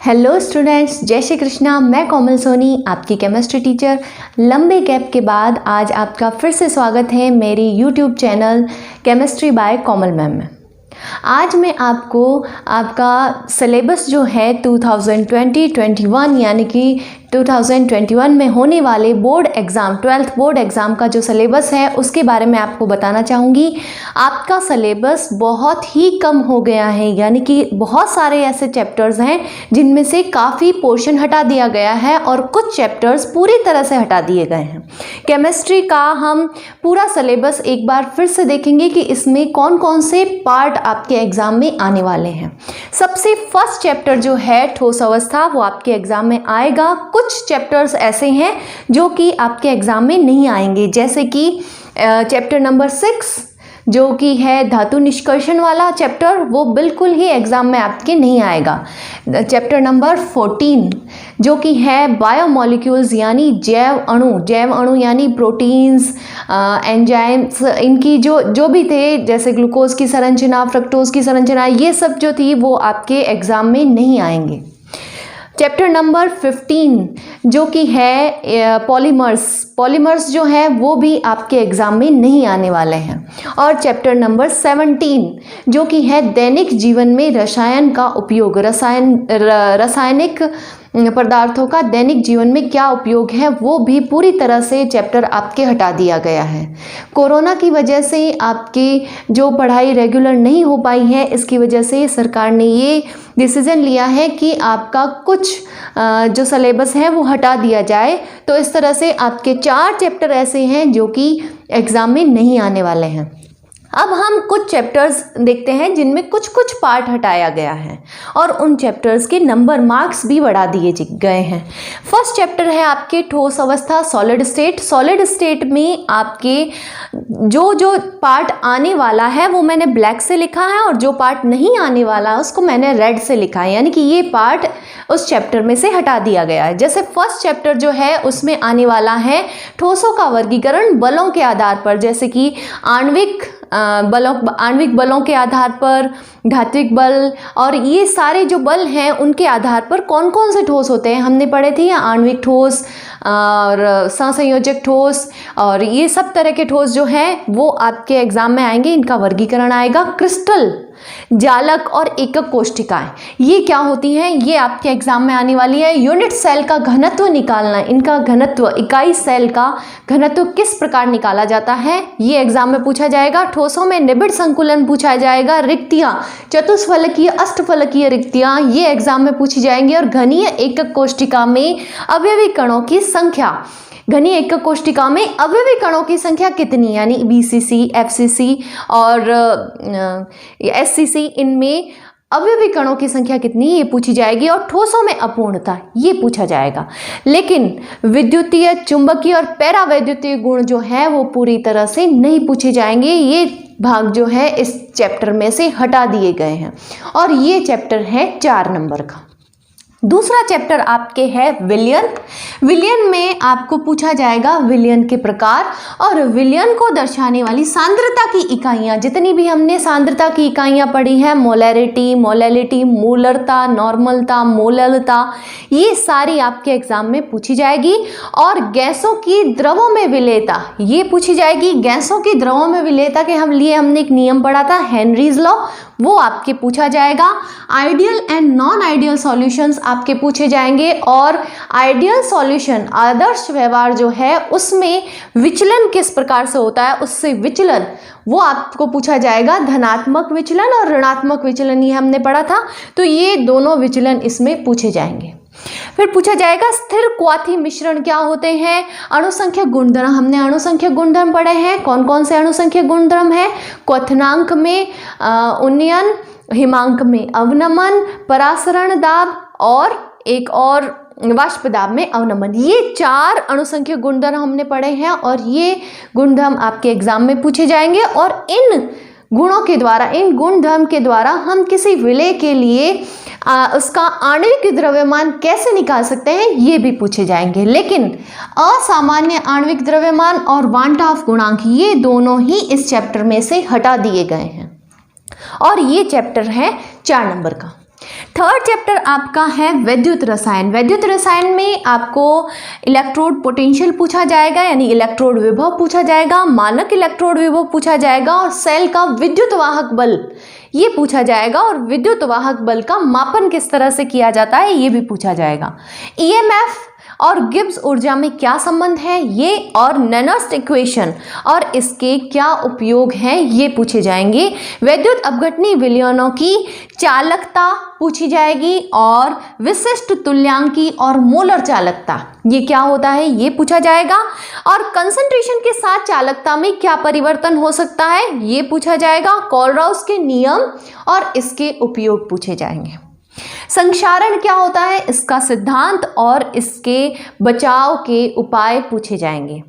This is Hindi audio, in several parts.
हेलो स्टूडेंट्स, जय श्री कृष्णा। मैं कोमल सोनी, आपकी केमिस्ट्री टीचर। लंबे गैप के बाद आज आपका फिर से स्वागत है मेरी यूट्यूब चैनल केमिस्ट्री बाय कोमल मैम में। आज मैं आपको आपका सिलेबस जो है 2020-21 यानी कि 2021 में होने वाले board exam 12th board exam का जो सिलेबस है उसके बारे में आपको बताना चाहूँगी। आपका सिलेबस बहुत ही कम हो गया है, यानी कि बहुत सारे ऐसे चैप्टर्स हैं जिनमें से काफ़ी पोर्शन हटा दिया गया है और कुछ चैप्टर्स पूरी तरह से हटा दिए गए हैं। केमिस्ट्री का हम पूरा सिलेबस एक बार फिर से देखेंगे कि इसमें कौन कौन से पार्ट आपके एग्ज़ाम में आने वाले हैं। सबसे फर्स्ट चैप्टर जो है ठोस अवस्था, वो आपके एग्ज़ाम में आएगा। कुछ चैप्टर्स ऐसे हैं जो कि आपके एग्ज़ाम में नहीं आएंगे, जैसे कि चैप्टर नंबर 6 जो कि है धातु निष्कर्षण वाला चैप्टर, वो बिल्कुल ही एग्ज़ाम में आपके नहीं आएगा। चैप्टर नंबर 14 जो कि है बायोमोलिक्यूल्स यानी जैव अणु यानी प्रोटीन्स, एंजाइम्स, इनकी जो भी थे, जैसे ग्लूकोज की संरचना, फ्रक्टोज की संरचना, ये सब जो थी वो आपके एग्ज़ाम में नहीं आएंगे। चैप्टर नंबर 15 जो कि है पॉलीमर्स जो है वो भी आपके एग्ज़ाम में नहीं आने वाले हैं। और चैप्टर नंबर 17 जो कि है दैनिक जीवन में रसायन का उपयोग, रासायनिक पदार्थों का दैनिक जीवन में क्या उपयोग है, वो भी पूरी तरह से चैप्टर आपके हटा दिया गया है। कोरोना की वजह से आपकी जो पढ़ाई रेगुलर नहीं हो पाई है, इसकी वजह से सरकार ने ये डिसीज़न लिया है कि आपका कुछ जो सिलेबस है वो हटा दिया जाए। तो इस तरह से आपके 4 चैप्टर ऐसे हैं जो कि एग्ज़ाम में नहीं आने वाले हैं। अब हम कुछ चैप्टर्स देखते हैं जिनमें कुछ पार्ट हटाया गया है और उन चैप्टर्स के नंबर मार्क्स भी बढ़ा दिए गए हैं। फर्स्ट चैप्टर है आपके ठोस अवस्था सॉलिड स्टेट में आपके जो पार्ट आने वाला है वो मैंने ब्लैक से लिखा है और जो पार्ट नहीं आने वाला उसको मैंने रेड से लिखा है, यानी कि ये पार्ट उस चैप्टर में से हटा दिया गया है। जैसे फर्स्ट चैप्टर जो है उसमें आने वाला है ठोसों का वर्गीकरण बलों के आधार पर, जैसे कि आणविक बलों के आधार पर, धात्विक बल, और ये सारे जो बल हैं उनके आधार पर कौन कौन से ठोस होते हैं हमने पढ़े थे, या आणविक ठोस और सहसंयोजक ठोस, और ये सब तरह के ठोस जो हैं वो आपके एग्जाम में आएंगे। इनका वर्गीकरण आएगा। क्रिस्टल, जालक और एकक कोशिकाएं, ये क्या होती हैं, ये आपके एग्जाम में आने वाली है। यूनिट सेल का घनत्व निकालना, इनका घनत्व, इकाई सेल का घनत्व किस प्रकार निकाला जाता है, ये एग्जाम में पूछा जाएगा। ठोसों में निबिड़ संकुलन पूछा जाएगा। रिक्तियां, चतुष्फलकीय, अष्टफलकीय रिक्तियां, ये एग्जाम में पूछी जाएंगी। और घनीय एकक कोशिका में अवयवी कणों की संख्या, घनीय एकक कोशिका में अवयवी कणों की संख्या कितनी, यानी BCC, FCC और SCC, इनमें अवयवी कणों की संख्या कितनी, ये पूछी जाएगी। और ठोसों में अपूर्णता, ये पूछा जाएगा। लेकिन विद्युतीय, चुंबकीय और पैरावैद्युतीय गुण जो है वो पूरी तरह से नहीं पूछे जाएंगे। ये भाग जो है इस चैप्टर में से हटा दिए गए हैं और ये चैप्टर है 4 नंबर का। दूसरा चैप्टर आपके है विलयन में आपको पूछा जाएगा विलयन के प्रकार और विलयन को दर्शाने वाली सांद्रता की इकाइयां, जितनी भी हमने सांद्रता की इकाइयां पढ़ी हैं, मोलैलिटी, मोलरता, नॉर्मलता, मोललता, ये सारी आपके एग्जाम में पूछी जाएगी। और गैसों की द्रवों में विलेयता, ये पूछी जाएगी। गैसों की द्रवों में विलेयता के हमने एक नियम पढ़ा था, हेनरीज लॉ, वो आपके पूछा जाएगा। Ideal and non ideal solutions आपके पूछे जाएंगे। और आइडियल सॉल्यूशन, आदर्श व्यवहार जो है उसमें विचलन किस प्रकार से होता है, उससे विचलन, वो आपको पूछा जाएगा। धनात्मक विचलन और ऋणात्मक विचलन, ये हमने पढ़ा था, तो ये दोनों विचलन इसमें पूछे जाएंगे। फिर पूछा जाएगा स्थिर क्वाथी मिश्रण क्या होते हैं। अणुसंख्यक गुणधर्म, हमने अणुसंख्यक गुणधर्म पढ़े हैं। कौन कौन से अणुसंख्यक गुणधर्म है, क्वथनांक में उन्नयन, हिमांक में अवनमन, परासरण दाब और एक और वाष्प दाब में अवनमन, ये 4 अणुसंख्यक गुणधर्म हमने पढ़े हैं और ये गुणधर्म आपके एग्जाम में पूछे जाएंगे। और इन गुणों के द्वारा, इन गुणधर्म के द्वारा हम किसी विलेय के लिए उसका आणविक द्रव्यमान कैसे निकाल सकते हैं, ये भी पूछे जाएंगे। लेकिन असामान्य आणविक द्रव्यमान और वान ऑफ गुणांक, ये दोनों ही इस चैप्टर में से हटा दिए गए हैं और ये चैप्टर है 4 नंबर का। थर्ड चैप्टर आपका है वैद्युत रसायन। वैद्युत रसायन में आपको इलेक्ट्रोड पोटेंशियल पूछा जाएगा, यानी इलेक्ट्रोड विभव पूछा जाएगा, मानक इलेक्ट्रोड विभव पूछा जाएगा और सेल का विद्युत वाहक बल ये पूछा जाएगा, और विद्युत वाहक बल का मापन किस तरह से किया जाता है ये भी पूछा जाएगा। ईएमएफ और गिब्स ऊर्जा में क्या संबंध है ये, और नैनस्ट इक्वेशन और इसके क्या उपयोग हैं ये पूछे जाएंगे। वैद्युत अपघटनी विलयनों की चालकता पूछी जाएगी, और विशिष्ट तुल्यांकी और मोलर चालकता ये क्या होता है ये पूछा जाएगा, और कंसंट्रेशन के साथ चालकता में क्या परिवर्तन हो सकता है ये पूछा जाएगा। कोलराउस के नियम और इसके उपयोग पूछे जाएंगे। संक्षारण क्या होता है इसका सिद्धांत और इसके बचाव के उपाय पूछे जाएंगे।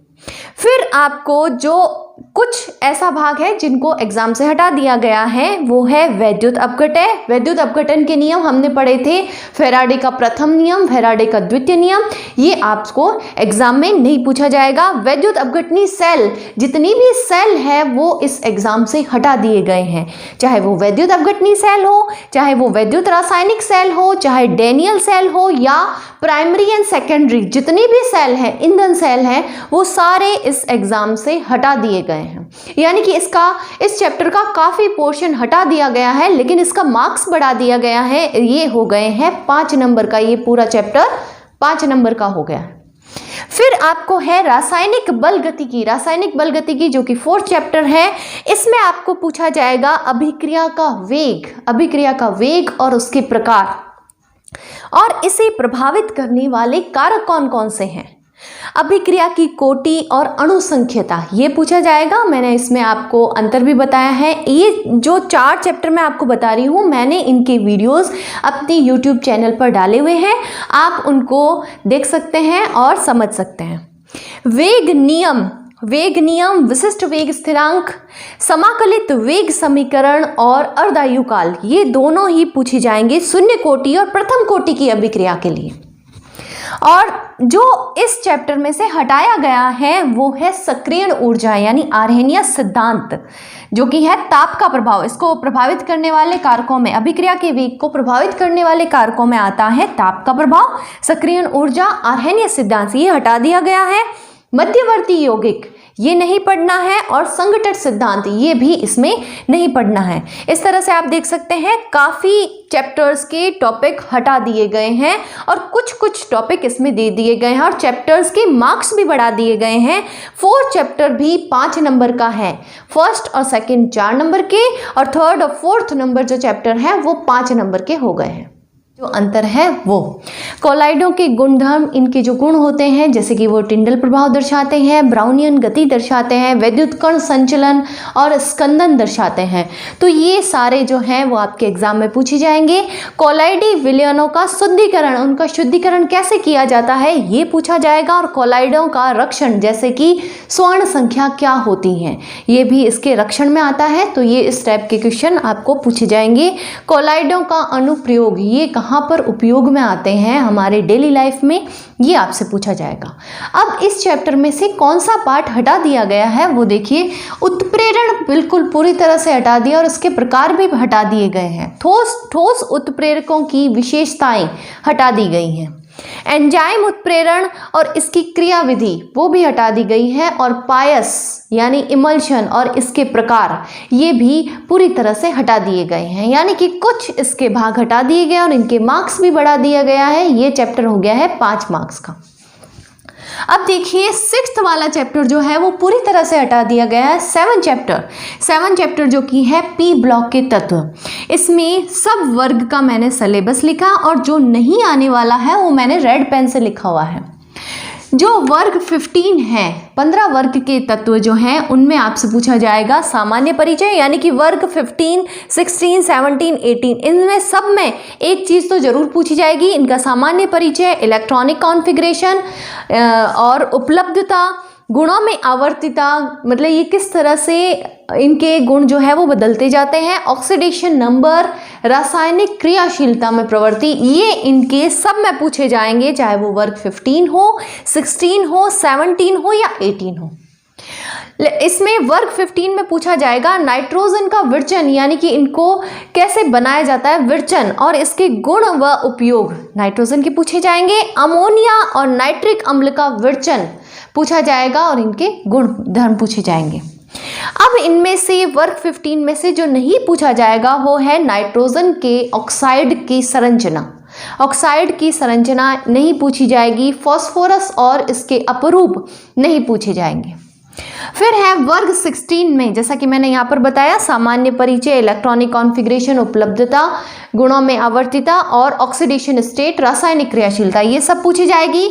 फिर आपको जो कुछ ऐसा भाग है जिनको एग्जाम से हटा दिया गया है वो है वैद्युत अपघटन। वैद्युत अपघटन के नियम हमने पढ़े थे, फैराडे का प्रथम नियम, फैराडे का द्वितीय नियम, ये आपको एग्जाम में नहीं पूछा जाएगा। वैद्युत अपघटनी सेल, जितनी भी सेल है वो इस एग्जाम से हटा दिए गए हैं, चाहे वो वैद्युत अपघटनी सेल हो, चाहे वो वैद्युत रासायनिक सेल हो, चाहे डैनियल सेल हो, या प्राइमरी एंड सेकेंडरी जितनी भी सेल है, ईंधन सेल है, वो सारे इस एग्जाम से हटा दिए गए हैं। यानी कि इस चैप्टर का काफी पोर्शन हटा दिया गया है, लेकिन इसका मार्क्स बढ़ा दिया गया है। ये हो गए हैं 5 नंबर का, ये पूरा चैप्टर 5 नंबर का हो गया है। फिर आपको है रासायनिक बल गतिकी। रासायनिक बल गतिकी जो कि 4th चैप्टर है, इसमें आपको पूछा जाएगा अभिक्रिया का वेग, अभिक्रिया का वेग और उसके प्रकार, और इसे प्रभावित करने वाले कारक कौन कौन से हैं। अभिक्रिया की कोटि और अणुसंख्यता ये पूछा जाएगा। मैंने इसमें आपको अंतर भी बताया है। ये जो 4 चैप्टर मैं आपको बता रही हूँ, मैंने इनके वीडियोस अपनी YouTube चैनल पर डाले हुए हैं, आप उनको देख सकते हैं और समझ सकते हैं। वेग नियम, वेग नियम, विशिष्ट वेग स्थिरांक, समाकलित वेग समीकरण और अर्धायुकाल, ये दोनों ही पूछे जाएंगे शून्य कोटि और प्रथम कोटि की अभिक्रिया के लिए। और जो इस चैप्टर में से हटाया गया है वो है सक्रियण ऊर्जा, यानी आर्हेनियस सिद्धांत, जो कि है ताप का प्रभाव। इसको प्रभावित करने वाले कारकों में, अभिक्रिया के वेग को प्रभावित करने वाले कारकों में आता है ताप का प्रभाव, सक्रियण ऊर्जा, आर्हेनियस सिद्धांत, ये हटा दिया गया है। मध्यवर्ती यौगिक ये नहीं पढ़ना है, और संघटन सिद्धांत ये भी इसमें नहीं पढ़ना है। इस तरह से आप देख सकते हैं काफ़ी चैप्टर्स के टॉपिक हटा दिए गए हैं और कुछ टॉपिक इसमें दे दिए गए हैं, और चैप्टर्स के मार्क्स भी बढ़ा दिए गए हैं। 4th चैप्टर भी 5 नंबर का है, 1st और 2nd 4 नंबर के, और 3rd और 4th नंबर जो चैप्टर है वो 5 नंबर के हो गए हैं। जो अंतर है वो कोलाइडों के गुणधर्म, इनके जो गुण होते हैं जैसे कि वो टिंडल प्रभाव दर्शाते हैं, ब्राउनियन गति दर्शाते हैं, वैद्युत कण संचलन और स्कंदन दर्शाते हैं। तो ये सारे जो हैं वो आपके एग्जाम में पूछे जाएंगे। कोलाइडी विलयनों का शुद्धिकरण, उनका शुद्धिकरण कैसे किया जाता है ये पूछा जाएगा, और कोलाइडों का रक्षण जैसे कि स्वर्ण संख्या क्या होती हैं ये भी इसके रक्षण में आता है। तो ये इस टाइप के क्वेश्चन आपको पूछे जाएंगे। कोलाइडों का अनुप्रयोग, ये कहाँ पर उपयोग में आते हैं हमारे डेली लाइफ में, ये आपसे पूछा जाएगा। अब इस चैप्टर में से कौन सा पार्ट हटा दिया गया है वो देखिए। उत्प्रेरण बिल्कुल पूरी तरह से हटा दिया, और इसके प्रकार भी हटा दिए गए हैं। ठोस उत्प्रेरकों की विशेषताएं हटा दी गई हैं। एंजाइम उत्प्रेरण और इसकी क्रियाविधि वो भी हटा दी गई है, और पायस यानी इमल्शन और इसके प्रकार ये भी पूरी तरह से हटा दिए गए हैं। यानी कि कुछ इसके भाग हटा दिए गए और इनके मार्क्स भी बढ़ा दिया गया है। ये चैप्टर हो गया है 5 मार्क्स का। अब देखिए 6th वाला चैप्टर जो है वो पूरी तरह से हटा दिया गया है। 7th चैप्टर जो कि है पी ब्लॉक के तत्व, इसमें सब वर्ग का मैंने सिलेबस लिखा, और जो नहीं आने वाला है वो मैंने रेड पेन से लिखा हुआ है। जो वर्ग 15 है, 15 वर्ग के तत्व जो हैं उनमें आपसे पूछा जाएगा सामान्य परिचय, यानी कि वर्ग 15, 16, 17, 18 इनमें सब में एक चीज़ तो जरूर पूछी जाएगी, इनका सामान्य परिचय, इलेक्ट्रॉनिक कॉन्फ़िगरेशन और उपलब्धता, गुणों में आवर्तिता, मतलब ये किस तरह से इनके गुण जो है वो बदलते जाते हैं, ऑक्सीडेशन नंबर, रासायनिक क्रियाशीलता में प्रवृत्ति, ये इनके सब में पूछे जाएंगे, चाहे वो वर्ग 15 हो, 16 हो, 17 हो या 18 हो। इसमें वर्ग 15 में पूछा जाएगा नाइट्रोजन का विरचन, यानी कि इनको कैसे बनाया जाता है, विरचन और इसके गुण व उपयोग नाइट्रोजन के पूछे जाएंगे। अमोनिया और नाइट्रिक अम्ल का विरचन पूछा जाएगा और इनके गुण धर्म पूछे जाएंगे। अब इनमें से वर्ग 15 में से जो नहीं पूछा जाएगा वो है नाइट्रोजन के ऑक्साइड की संरचना। ऑक्साइड की संरचना नहीं पूछी जाएगी। फास्फोरस और इसके अपरूप नहीं पूछे जाएंगे। फिर है वर्ग 16 में, जैसा कि मैंने यहाँ पर बताया, सामान्य परिचय, इलेक्ट्रॉनिक कॉन्फ़िगरेशन, उपलब्धता, गुणों में आवर्तिता और ऑक्सीडेशन स्टेट, रासायनिक क्रियाशीलता, ये सब पूछी जाएगी।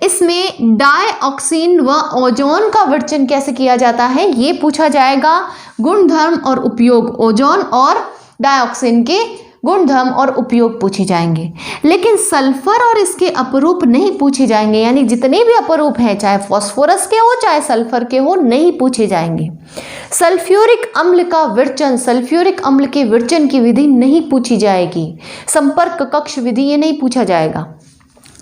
इसमें डाइऑक्सिन व ओजोन का विरचन कैसे किया जाता है ये पूछा जाएगा। गुणधर्म और उपयोग, ओजोन और डाइऑक्सिन के गुणधर्म और उपयोग पूछे जाएंगे। लेकिन सल्फर और इसके अपरूप नहीं पूछे जाएंगे, यानी जितने भी अपरूप हैं, चाहे फास्फोरस के हो चाहे सल्फर के हो, नहीं पूछे जाएंगे। सल्फ्यूरिक अम्ल का विरचन, सल्फ्यूरिक अम्ल के विरचन की विधि नहीं पूछी जाएगी। संपर्क कक्ष विधि, ये नहीं पूछा जाएगा।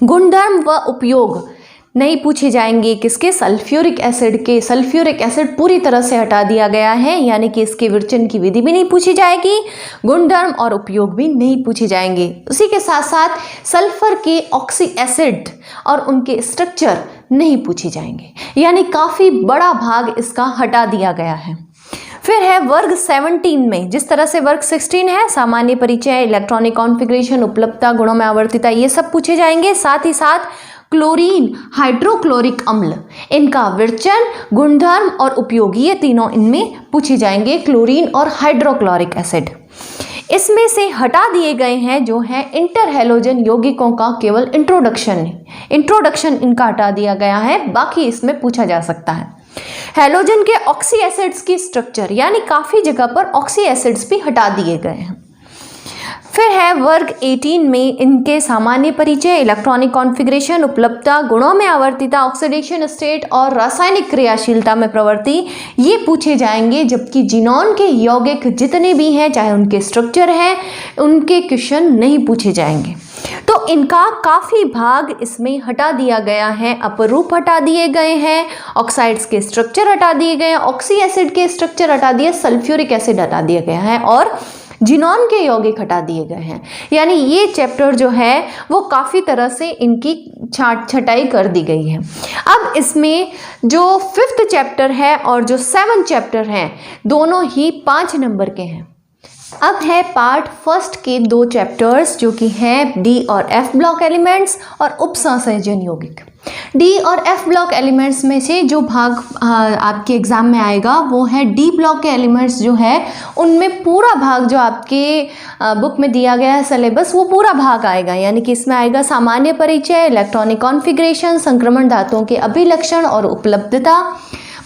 गुणधर्म व उपयोग नहीं पूछे जाएंगे किसके, सल्फ्यूरिक एसिड के। सल्फ्यूरिक एसिड पूरी तरह से हटा दिया गया है, यानी कि इसके विरचन की विधि भी नहीं पूछी जाएगी, गुणधर्म और उपयोग भी नहीं पूछे जाएंगे। उसी के साथ साथ सल्फर के ऑक्सी एसिड और उनके स्ट्रक्चर नहीं पूछे जाएंगे, यानी काफ़ी बड़ा भाग इसका हटा दिया गया है। फिर है वर्ग 17 में, जिस तरह से वर्ग 16 है, सामान्य परिचय, इलेक्ट्रॉनिक कॉन्फ़िगरेशन, उपलब्धता, गुणों में आवर्तिता, ये सब पूछे जाएंगे। साथ ही साथ क्लोरीन, हाइड्रोक्लोरिक अम्ल, इनका विरचन, गुणधर्म और उपयोग, ये तीनों इनमें पूछे जाएंगे। क्लोरीन और हाइड्रोक्लोरिक एसिड इसमें से हटा दिए गए हैं जो है इंटर हैलोजन यौगिकों का केवल इंट्रोडक्शन इनका हटा दिया गया है, बाकी इसमें पूछा जा सकता है। हैलोजन के ऑक्सी एसिड्स की स्ट्रक्चर, यानी काफ़ी जगह पर ऑक्सी एसिड्स भी हटा दिए गए हैं। फिर है वर्ग 18 में इनके सामान्य परिचय, इलेक्ट्रॉनिक कॉन्फ़िगरेशन, उपलब्धता, गुणों में आवर्तिता, ऑक्सीडेशन स्टेट और रासायनिक क्रियाशीलता में प्रवृत्ति, ये पूछे जाएंगे। जबकि जिनोन के यौगिक जितने भी हैं, चाहे उनके स्ट्रक्चर हैं, उनके क्वेश्चन नहीं पूछे जाएंगे। तो इनका काफ़ी भाग इसमें हटा दिया गया है। अपरूप हटा दिए गए हैं, ऑक्साइड्स के स्ट्रक्चर हटा दिए गए हैं, ऑक्सी एसिड के स्ट्रक्चर हटा दिए, सल्फ्यूरिक एसिड हटा दिया गया है और जिनोन के यौगिक हटा दिए गए हैं। यानी ये चैप्टर जो है वो काफ़ी तरह से इनकी छटाई कर दी गई है। अब इसमें जो 5th चैप्टर है और जो 7th चैप्टर हैं, दोनों ही 5 नंबर के हैं। अब है पार्ट 1 के 2 चैप्टर्स, जो कि हैं डी और एफ ब्लॉक एलिमेंट्स और उपसंयोजन यौगिक। डी और एफ ब्लॉक एलिमेंट्स में से जो भाग आपके एग्ज़ाम में आएगा वो है डी ब्लॉक के एलिमेंट्स जो है, उनमें पूरा भाग जो आपके बुक में दिया गया है सिलेबस, वो पूरा भाग आएगा। यानी कि इसमें आएगा सामान्य परिचय, इलेक्ट्रॉनिक कॉन्फ़िगरेशन, संक्रमण धातुओं के अभिलक्षण और उपलब्धता,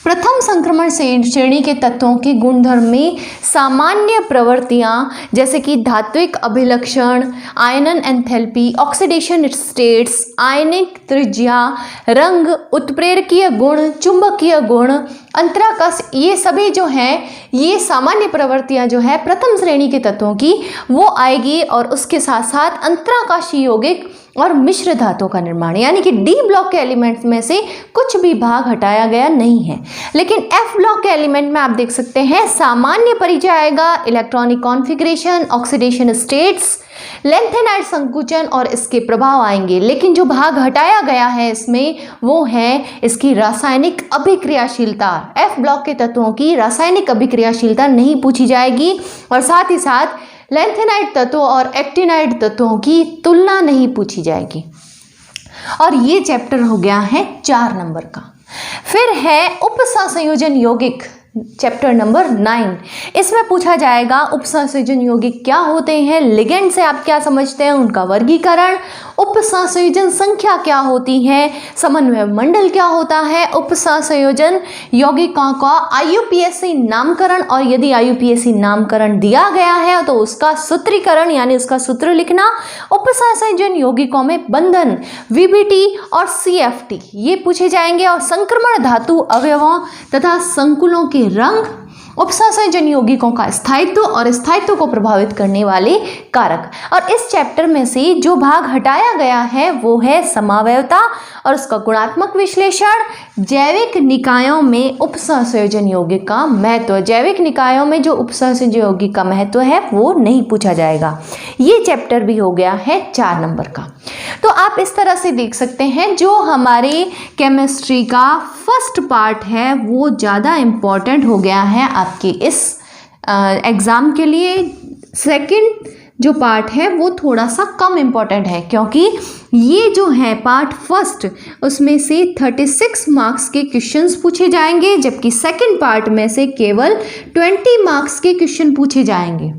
प्रथम संक्रमण श्रेणी के तत्वों के गुणधर्म में सामान्य प्रवृत्तियाँ जैसे कि धात्विक अभिलक्षण, आयनन एंथैल्पी, ऑक्सीडेशन स्टेट्स, आयनिक त्रिज्या, रंग, उत्प्रेरकीय गुण, चुंबकीय गुण, अंतराकाश, ये सभी जो हैं, ये सामान्य प्रवृत्तियाँ जो है प्रथम श्रेणी के तत्वों की वो आएगी। और उसके साथ साथ अंतराकाशीय यौगिक और मिश्र धातुओं का निर्माण, यानी कि डी ब्लॉक के एलिमेंट्स में से कुछ भी भाग हटाया गया नहीं है। लेकिन एफ ब्लॉक के एलिमेंट में आप देख सकते हैं सामान्य परिचय आएगा, electronic configuration, oxidation states, lanthanide संकुचन और इसके प्रभाव आएंगे। लेकिन जो भाग हटाया गया है इसमें वो है इसकी रासायनिक अभिक्रियाशीलता। एफ ब्लॉक के तत्वों की रासायनिक अभिक्रियाशीलता नहीं पूछी जाएगी और साथ ही साथ लेंथेनाइड तत्वों और एक्टिनाइड तत्वों की तुलना नहीं पूछी जाएगी। और ये चैप्टर हो गया है 4 नंबर का। फिर है उपसंयोजन यौगिक, चैप्टर नंबर 9। इसमें पूछा जाएगा उपसंयोजन यौगिक क्या होते हैं, लिगेंड से आप क्या समझते हैं, उनका वर्गीकरण, उपसंयोजन संख्या क्या होती है, समन्वय मंडल क्या होता है, उपसंयोजन यौगिकों का IUPAC नामकरण, और यदि IUPAC नामकरण दिया गया है तो उसका सूत्रीकरण यानी उसका सूत्र लिखना, उपसंयोजन यौगिकों में बंधन, VBT और CFT ये पूछे जाएंगे। और संक्रमण धातु अवयवों तथा संकुलों के रंग उपसंयोजन यौगिकों का स्थायित्व और स्थायित्व को प्रभावित करने वाले कारक। और इस चैप्टर में से जो भाग हटाया गया है वो है समावयवता और उसका गुणात्मक विश्लेषण, जैविक निकायों में उपसंयोजन यौगिक का महत्व। जैविक निकायों में जो उपसंयोजन यौगिक का महत्व है वो नहीं पूछा जाएगा। ये चैप्टर भी हो गया है 4 नंबर का। तो आप इस तरह से देख सकते हैं जो हमारे केमिस्ट्री का फर्स्ट पार्ट है वो ज़्यादा इम्पॉर्टेंट हो गया है आपके इस एग्ज़ाम के लिए। सेकंड जो पार्ट है वो थोड़ा सा कम इम्पॉर्टेंट है, क्योंकि ये जो है पार्ट फर्स्ट उसमें से 36 मार्क्स के क्वेश्चंस पूछे जाएंगे, जबकि सेकंड पार्ट में से केवल 20 मार्क्स के क्वेश्चन पूछे जाएंगे।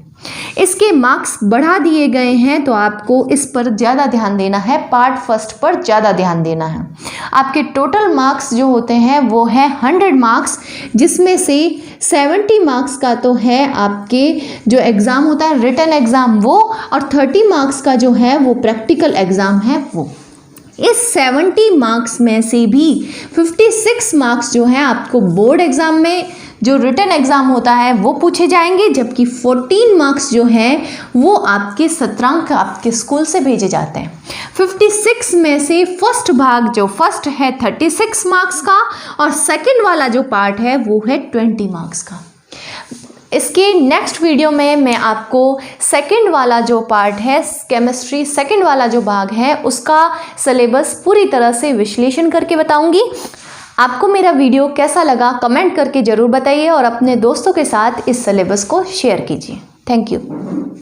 इसके मार्क्स बढ़ा दिए गए हैं, तो आपको इस पर ज़्यादा ध्यान देना है, पार्ट फर्स्ट पर ज़्यादा ध्यान देना है। आपके टोटल मार्क्स जो होते हैं वो है 100 मार्क्स, जिसमें से 70 मार्क्स का तो है आपके जो एग्ज़ाम होता है रिटन एग्ज़ाम वो, और 30 मार्क्स का जो है वो प्रैक्टिकल एग्ज़ाम है वो। इस 70 मार्क्स में से भी 56 मार्क्स जो है आपको बोर्ड एग्ज़ाम में जो रिटन एग्ज़ाम होता है वो पूछे जाएंगे, जबकि 14 मार्क्स जो है वो आपके सत्रांक आपके स्कूल से भेजे जाते हैं। 56 में से फर्स्ट भाग जो फर्स्ट है 36 मार्क्स का, और सेकंड वाला जो पार्ट है वो है 20 मार्क्स का। इसके नेक्स्ट वीडियो में मैं आपको सेकंड वाला जो पार्ट है केमिस्ट्री सेकंड वाला जो भाग है उसका सिलेबस पूरी तरह से विश्लेषण करके बताऊंगी। आपको मेरा वीडियो कैसा लगा कमेंट करके ज़रूर बताइए और अपने दोस्तों के साथ इस सिलेबस को शेयर कीजिए। Thank you.